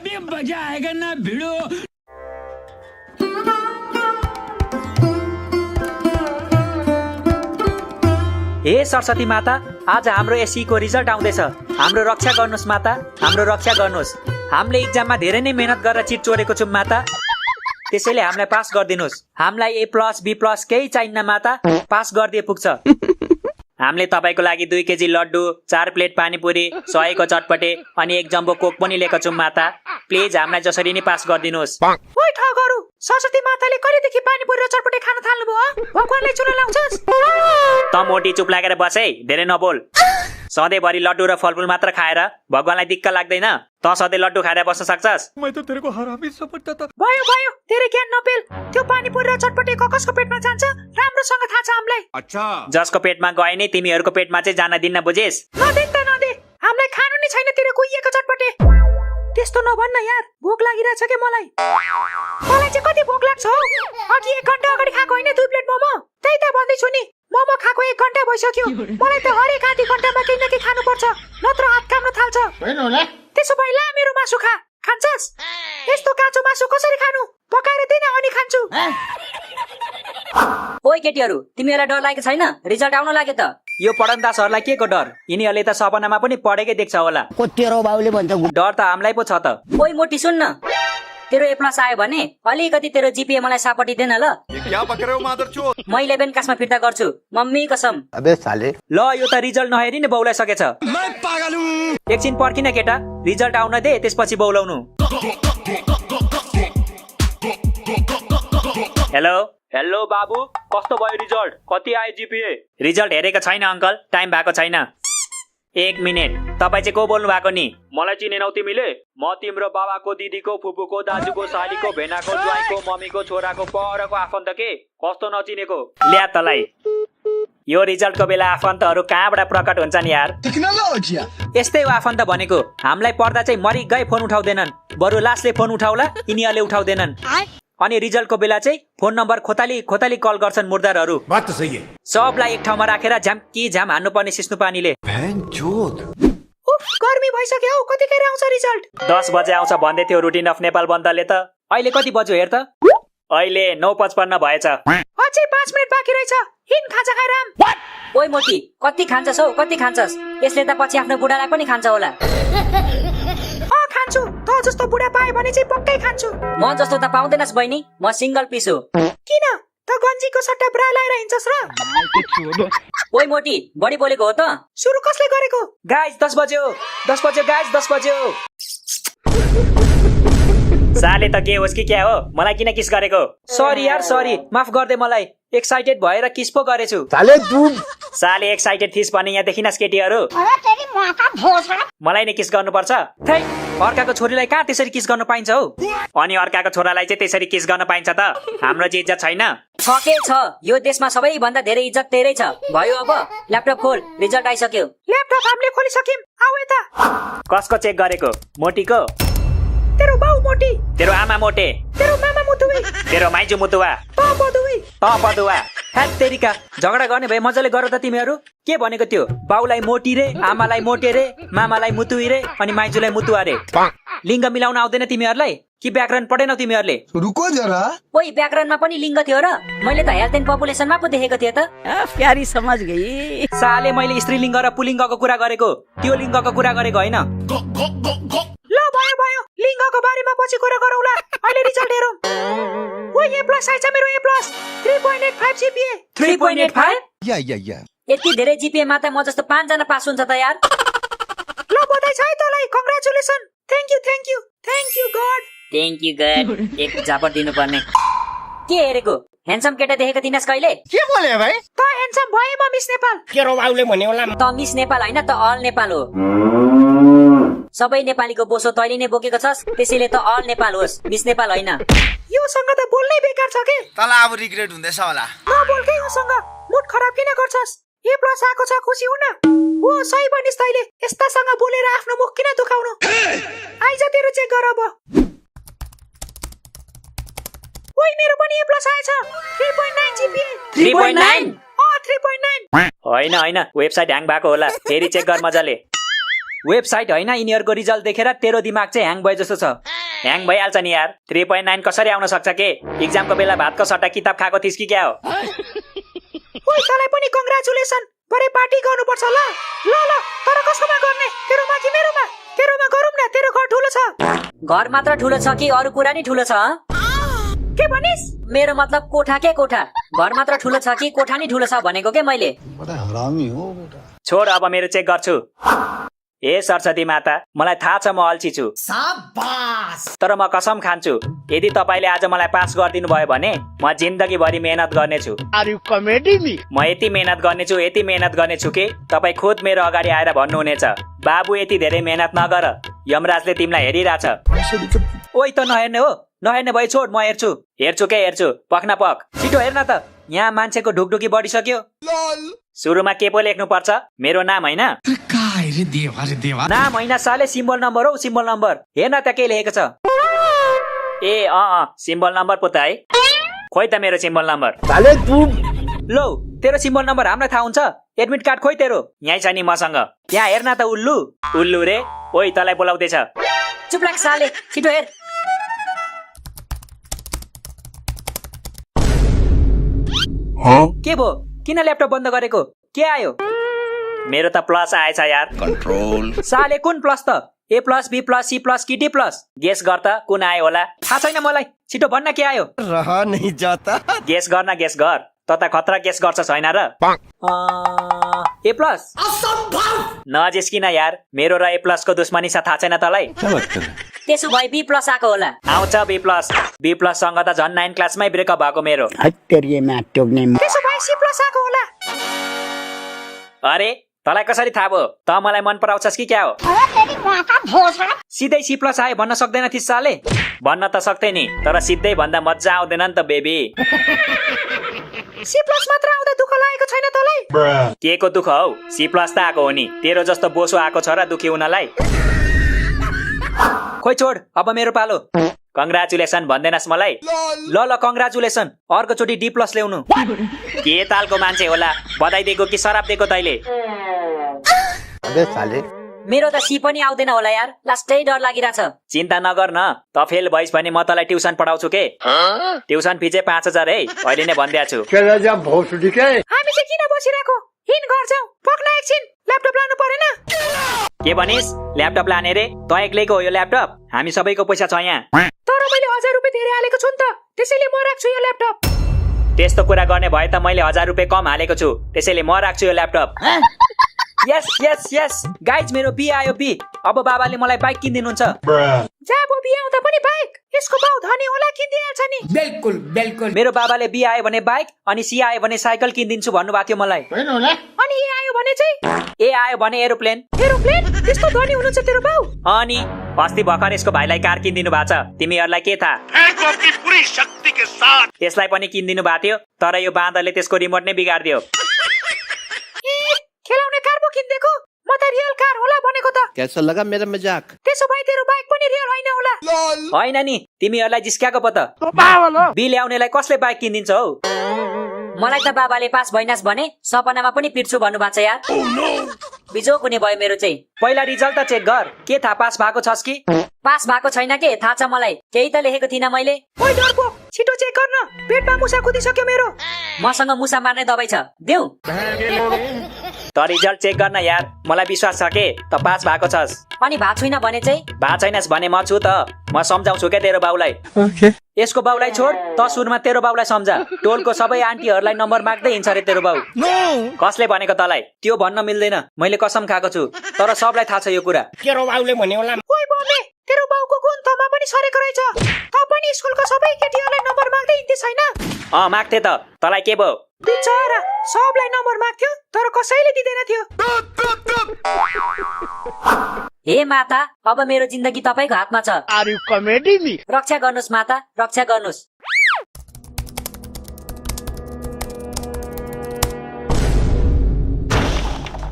अभी मजा आएगा ना भिड़ो। हे सरस्वती माता, आज हाम्रो एसई को रिजल्ट आउँदैछ। हाम्रो रक्षा गर्नुस् माता, हाम्रो रक्षा गर्नुस्। हामीले एक्जाममा धेरै नै मेहनत गरेर चिट चोरेको छौं माता, त्यसैले हामीलाई पास गरिदिनुस्। हामीलाई A+ B+ केही चाहिन्न माता, पास गरिदिए पुग्छ। हामीले तपाईको लागि 2 केजी लड्डु, 4 प्लेट पानीपुरी, 100 को चटपटे अनि 1 जम्बो कोक पनि लिएको छौं माता। प्लिज हामीलाई जसरी नि पास गरिदिनुस्। ओइ ठगहरू, सरस्वती माताले कहिलेदेखि पानीपुरी र चटपटे खान थाल्नुभयो? भगवानलाई चुना लाउँछस्? त मोटी चुप लागेर बस है, धेरै नबोल। सधैँभरि लड्डु र फलफुल मात्र खाएर भगवानलाई दिक्क लाग्दैन? त सधैँ लड्डु खाएर बस्न सक्छस्? भयो भयो, धेरै ज्ञान नपेल। त्यो पानीपुरी र चटपटे कसको पेटमा जान्छ राम्रोसँग थाहा छ हामीलाई। अच्छा, जसको पेटमा गए नि तिमीहरूको पेटमा चाहिँ जान दिन्न, बुझेस्? नदे त नदे, हामीलाई खानु नै छैन तेरो कुहिएको चटपटे। त्यस्तो नभन्न यार, भोक लागिरहेछ के मलाई। मलाई चाहिँ कति भोक लाग्छ हौ? अघि 1 घण्टा अगाडि खाएको होइन 2 प्लेट मोमो? त्यही त भन्दैछु नि, मोमो खाएको 1 घण्टा भइसक्यो। मलाई त हरेक आधी घण्टामा केही न केही खानुपर्छ, नत्र हात काम्न थाल्छ। त्यसो भए ला मेरो मासु खा, खान्छस्? यस्तो काँचो मासु कसरी खानु? पकाएर दिन अनि खान्छु। ओइ केटीहरू, तिमीहरूलाई डर लागेको छैन? रिजल्ट आउन लाग्यो त। यो पढन्दासहरूलाई के को डर? यिनीहरूले त सपनामा पनि पढेकै देख्छ होला। तेरो बाउले भन्छ डर त हामीलाई पो छ त। ओइ मोटी सुन्न, तेरो A+ आयो भने अलिकति तेरो जीपीए मलाई सापटिदेन ल। म 11 क्लासमा फिर्ता गर्छु, मम्मी कसम। अबे साले, ल यो त रिजल्ट नहेरी नै बौलाइ सकेछ। एकछिन पर्खिन केटा, रिजल्ट आउन दे, त्यसपछि बौलाउनु। हेलो हेलो बाबु, कस्तो भयो रिजल्ट? कति आयो जीपीए? रिजल्ट हेरेको छैन अङ्कल, टाइम भएको छैन। 1 मिनेट, तपाईँ चाहिँ को बोल्नु भएको नि? मलाई चिनेनौ तिमीले? म तिम्रो बाबाको, दिदीको, फुपूको, दाजुको, सालीको, भेनाको, ज्वाइँको, मम्मीको, छोराको, परको आफन्त के? कस्तो नचिनेको? ल्या तलाई। यो रिजल्टको बेला आफन्तहरू कहाँबाट प्रकट हुन्छन् यार? यस्तै हो आफन्त भनेको। हामीलाई पढ्दा चाहिँ मरि गए फोन उठाउँदैनन्, बरु लास्टले फोन उठाउला, यिनीहरूले उठाउँदैनन्। अनि रिजल्टको बेला चाहिँ फोन नम्बर खोताली खोताली कल गर्छन् मुर्दारहरू। बात त सही है। सबलाई एक ठाउँमा राखेर झ्याम हान्नु पर्ने सिस्नु पानीले। उफ, गर्मी भइसक्यो हौ, कतिखेर आउँछ रिजल्ट? 10 बजे आउँछ भन्दै थियो रुटिन अफ नेपाल बन्दले त। अहिले कति बज्यो हेर त? अहिले 9:55 भएछ। अझै 5 मिनेट बाँकी रहेछ। हिन खाजा खाएर आम। ओइ मोटी, कति खान्छस् हौ, कति खान्छस्? यसले त पछि आफ्नो बुढालाई पनि खान्छ होला। खान्छु, त जस्तो बुढा पाए भने चाहिँ पक्कै खान्छु। म जस्तो त पाउँदैनस् बहिनी, म सिंगल पिस हो। किन? त गन्जीको सट्टा ब्रा लाएर हिँड्छस् र? ओइ मोटी, बढी बोलेको हो त? सुरु कसले गरेको? गाइस 10 बज्यो, 10 बज्यो गाइस, 10 बज्यो। साले त के होस् कि क्या हो? मलाई किन किस गरेको? सरी यार सरी, माफ गर्दे मलाई। एक्साइटेड भएर किस पो गरेछु। साले एक्साइटेड थिस भने यहाँ देखिनस् केटीहरू? मलाई नै किस गर्नुपर्छ? थै, अर्काको छोरीलाई कहाँ त्यसरी किस गर्न पाइन्छ हौ? अनि अर्काको छोरालाई चाहिँ त्यसरी किस गर्न पाइन्छ त? हाम्रो चाहिँ इज्जत छैन? छके छ, यो देशमा सबैभन्दा धेरै इज्जत तेरै छ। भयो अब, ल्यापटप खोल, रिजल्ट आइसक्यो। ल्यापटप हामीले खोलिसक्यौं, आऊ यता। कसको चेक गरेको? मोटीको? तेरो बाउ मोटी, तेरो आमा मोटे, तेरो मामा मुतुवी, तेरो माइजू मुतुवा, पदुवा। हैट तेरिका, झगडा गर्ने भए मजाले गर त तिमीहरू। के भनेको त्यो? बाउलाई मोटी रे, आमालाई मोटे रे, मामालाई मुतुवी रे, अनि माइजूलाई मुतुवा रे। लिङ्ग मिलाउन आउँदैन तिमीहरूलाई? कि व्याकरण पढेनौ तिमीहरूले? रुको जरा। ओइ व्याकरणमा पनि लिङ्ग थियो र? मैले त हेल्थ एन्ड पपुलेसनमा पो देखेको थिएँ त। प्यारी समझ गई। साले मैले स्त्रीलिङ्ग र पुलिङ्गको कुरा गरेको, त्यो लिङ्गको कुरा गरेको होइन। ल भयो भयो, लिङ्गको बारेमा पछि कुरा गरौँला। अहिले रिजल्ट हेरौँ। ओइ A+ आइछ मेरो A+, 3.85 जीपीए। 3.85? या यति धेरै जीपीए मा त म जस्तो 5 जना पास हुन्छ त यार। ल बधाई छ है तलाई, congratulation. Thank you God. Thank you God. एक झापट दिनुपर्ने। के हेरेको? ह्यान्डसम केटा देखेको थिइनस् कहिले? के बोले भाइ? त ह्यान्डसम भए म मिस नेपाल। केरो बाउले भन्यो होला। त मिस नेपाल हैन त अल नेपाल हो। सबै नेपालीको बोसो तैँले नै बोकेको छस्, त्यसैले त अल नेपाल होस्, मिस नेपाल हैन। यो सँग त बोल्नै बेकार छ के? तँलाई अब रिग्रेट हुँदैछ होला। नबोल के यो सँग, मुड खराब किन गर्छस्? A+ आएको छ, खुसी हुन। ओ सही भनिस् तैले, यस्तासँग बोलेर आफ्नो मुख किन दुखाउनु? आइज तेरो चेक गर अब। ओइ मेरो पनि A+ आएछ, 3.9 जीपीए। 3.9? 3.9। होइन वेबसाइट ह्याङ भएको होला, फेरि चेक गर मजाले। वेबसाइट होइन यिनीहरूको रिजल्ट देखेर तेरो दिमाग चाहिँ ह्याङ भयो जस्तो छ। ह्याङ भइहाल्छ नि यार। 3.9 कसरी आउन सक्छ के? इक्जामको बेला भातको सट्टा किताब खाएको थिइस् कि क्या हो? ओइ तँलाई पनि कङ्ग्रेचुलेसन। भरे पार्टी गर्नुपर्छ ल। ल ल तर कसकोमा गर्ने? तेरोमा कि मेरोमा? तेरोमा गरौँ न, तेरो घर ठुलो छ। घर मात्र ठुलो छ कि अरू कुरा नि ठुलो छ? के भनिस्? मेरो मतलब कोठा के कोठा? घर मात्र ठुलो छ कि कोठा नि ठुलो छ भनेको के मैले? छोड अब मेरो चेक गर्छु। ए सरस्वती माता, मलाई थाहा छ म अल्छी छु, तर म कसम खान्छु यदि तपाईँले आज मलाई पास गरिदिनु भयो भने म जिन्दगीभरि मेहनत गर्नेछु। म यति मेहनत गर्नेछु कि तपाईँ खुद मेरो अगाडि आएर भन्नुहुनेछ, बाबु यति धेरै मेहनत नगर, यमराजले तिमीलाई हेरिरहेछ। ओइ त नहेर्ने हो? नहेर्ने भए छोड, म हेर्छु। पक्न पक, छिटो हेर्न त, यहाँ मान्छेको ढुकढुकी बढिसक्यो। सुरुमा के पो लेख्नु पर्छ? मेरो नाम होइन? नाम होइन साले, सिम्बल नम्बर हो, सिम्बल नम्बर। हेर्न त के लेखेको छ? ए सिम्बल नम्बर पो त है। खोइ त मेरो सिम्बल नम्बर। लो तेरो सिम्बल नम्बर हामीलाई थाहा हुन्छ। एडमिट कार्ड खोइ तेरो? यहीँ छ नि मसँग। यहाँ हेर्न त उल्लु रे। ओइ तँलाई बोलाउँदैछ। चुप लाग साले, छिटो हेर। के भो? किन ल्यापटप बन्द गरेको? के आयो? मेरो त प्लस आएछ यार। कंट्रोल। साले कुन प्लस त? A plus, B plus, C plus कि डी प्लस? गेस गर त कुन आयो होला? थाहा छैन मलाई, छिटो भन्न के आयो? रहा नहीं जाता। गेस गर। त खतरा गेस गर्छ छैन र? ए प्लस। नजिस्किन यार, मेरो र ए प्लस को दुश्मनी छ, थाहा छैन तँलाई? त्यसो भए बी प्लस आएको होला। आउँछ बी प्लस सँग त झन् 9 क्लासमै ब्रेकअप भएको मेरो। त्यसो भए सी प्लस आएको होला। अरे तँलाई कसरी थाहा भयो? त मलाई मन पराउँछस् कि क्या हो? सिधै सी प्लस आयो भन्न सक्दैन थिस् साले? भन्न त सक्थे नि, तर सिधै भन्दा मजा आउँदैन नि त बेबी। सी प्लस मात्र आउँदा दुःख लागेको छैन तँलाई? के को दुःख हौ? सी प्लस त आएको हो नि, तेरो जस्तो बोसो आएको छ र दुखी हुनलाई? खोइ छोड, अब मेरो पालो। कङ्ग्रेचुलेसन भन्दैनस् मलाई? ल कङ्ग्रेचुलेसन। अर्को चोटि डी प्लस ल्याउनु। के तालको मान्छे होला? बधाई दिएको कि शराब दिएको तैले? मेरो त सी पनि आउँदैन होला यार, लास्टै डर लागिरहेछ। चिन्ता नगर न, त फेल भइस् भने म तँलाई ट्युसन पढाउँछु के। ट्युसन फी चाहिँ 5000 है, अहिले नै भनिदिएको छु। हामी चाहिँ किन बसिरहेको? हिन घर जाऊ, पक्न एकछिन, ल्यापटप लानु परेन? के भनिस्? ल्यापटप लाने रे? त एक्लैको हो यो ल्यापटप? हामी सबैको पैसा छ यहाँ। तर मैले 1000 रुपियाँ धेरै हालेको छु नि त, त्यसैले म राख्छु यो ल्यापटप। त्यस्तो कुरा गर्ने भए त मैले 1000 रुपियाँ कम हालेको छु, त्यसैले म राख्छु यो ल्यापटप। यस गाइज, मेरो बी आयो बी। अब बाबाले मलाई बाइक किनिदिनुहुन्छ। जाबो बी आउँदा पनि बाइक? यसको बाउ धनी होला, किनिदिहाल्छ नि। बिल्कुल। मेरो बाबाले बी आयो भने बाइक अनि सी आयो भने साइकल किनिदिन्छु भन्नुभएको थियो मलाई। अनि ए आयो भने चाहिँ? ए आयो भने एरोप्लेन। त्यस्तो धनी हुनुहुन्छ तेरो बाउ? अनि अस्ति भर्खर यसको भाइलाई कार किनिदिनु भएको छ, तिमीहरूलाई के थाहा? त्यसलाई पनि किनिदिनु भएको थियो, तर यो बाँदरले त्यसको रिमोट नै बिगारिदियो। खेलाउने कार पो किनिदिएको? म त रियल कार होला भनेको त। कैसा लगा मेरा मजाक? त्यसो भए तेरो बाइक पनि रियल होइन होला? होइन नि, तिमीहरूलाई जिस्क्याएको पो त। बी ल्याउनेलाई कसले बाइक किनिदिन्छ हौ? मलाई त बाबाले पास भइनास् भने सपनामा पनि पिट्छु भन्नुभएको छ यार। बिजोक हुने भयो मेरो चाहिँ। पहिला रिजल्ट त चेक गर, के थाहा पास भएको छस् कि? पास भएको छैन के थाहा छ मलाई, केही त लेखेको थिइनँ मैले। ओइ डरपो, छिटो चेक गर्न, पेटमा मुसा कुदिसक्यो मेरो। मसँग मुसा मार्ने दबाई छ, देऊ? त रिजल्ट चेक गर्न यार, मलाई विश्वास छ के त पास भएको छस्। अनि भएको छैन भने चाहिँ? भएको छैनस् भने म छु त, म सम्झाउँछु क्या तेरो बाउलाई। यसको बाउलाई छोड, त सुरुमा तेरो बाउलाई सम्झा। टोलको सबै आन्टीहरूलाई नम्बर माग्दै हिँड्छ रे तेरो बाउ। कसले भनेको तँलाई? त्यो भन्न मिल्दैन, मैले कसम खाएको छु, तर सबलाई थाहा छ यो कुरा। तेरो बाउले भन्यो होला। ओइ बमे, तेरो बाउको गुण तमा पनि सरेको रहेछ। त पनि स्कुलको सबै केटीहरूलाई नम्बर माग्दै हिँड्दै छैन? माग्थे त, तँलाई के भयो? बिचरा, सबलाई नम्बर माग्थ्यो तर कसैले दिँदैन थियो। हे माता, अब मेरो जिन्दगी तपाईको हातमा छ। रक्षा गर्नुस् माता, रक्षा गर्नुस्।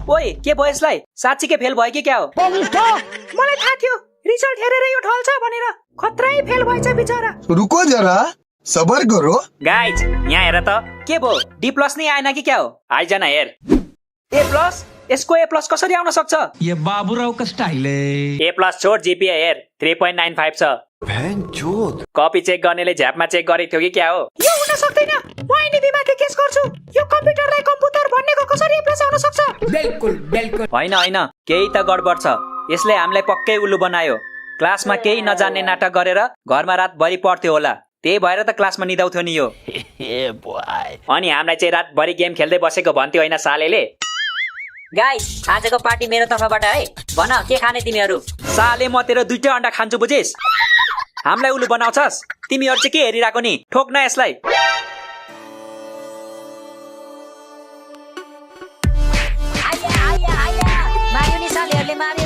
ओइ के भयो यसलाई? साँच्चीकै फेल भयो कि क्या हो? मलाई थाहा थियो रिजल्ट हेरेर यो ढल्छ भनेर, खत्रै फेल भएछ बिचरा। रुको जरा, सबर करो। गाइज यहाँ हेर त, के भयो? डी प्लस नै आएन कि क्या हो? आइज न हेर। ए यसको ए प्लस कसरी आउन सक्छ? ये बाबूराव का स्टाइल है। ए प्लस छोड जीपीए हेर 3.95 छ। कपी चेक गर्नेले झ्यापमा चेक गरेको थियो कि क्या हो? यो हुन सक्दैन। म एनबी माथि केस गर्छु। यो कम्प्युटरलाई कम्प्युटर भन्नेको कसरी ए प्लस आउन सक्छ? होइन होइन, केही त गडबड छ। यसले हामीलाई पक्कै उल्लु बनायो। क्लासमा केही नजान्ने नाटक गरेर घरमा रातभरि पढ्थ्यो होला। त्यही भएर त क्लासमा निदाउँथ्यो नि यो। अनि हामीलाई चाहिँ रातभरि गेम खेल्दै बसेको भन्थ्यो होइन सालेले? गाइस, आजको पार्टी मेरो तर्फबाट है। भन के खाने तिमीहरू? साले म तेरो 2टा अन्डा खान्छु बुझिस? हामीलाई उल्लु बनाउँछस्? तिमीहरू चाहिँ के हेरिरहेको नि? ठोक न यसलाई। आया मार्यो नि सालेहरूले मार्यो।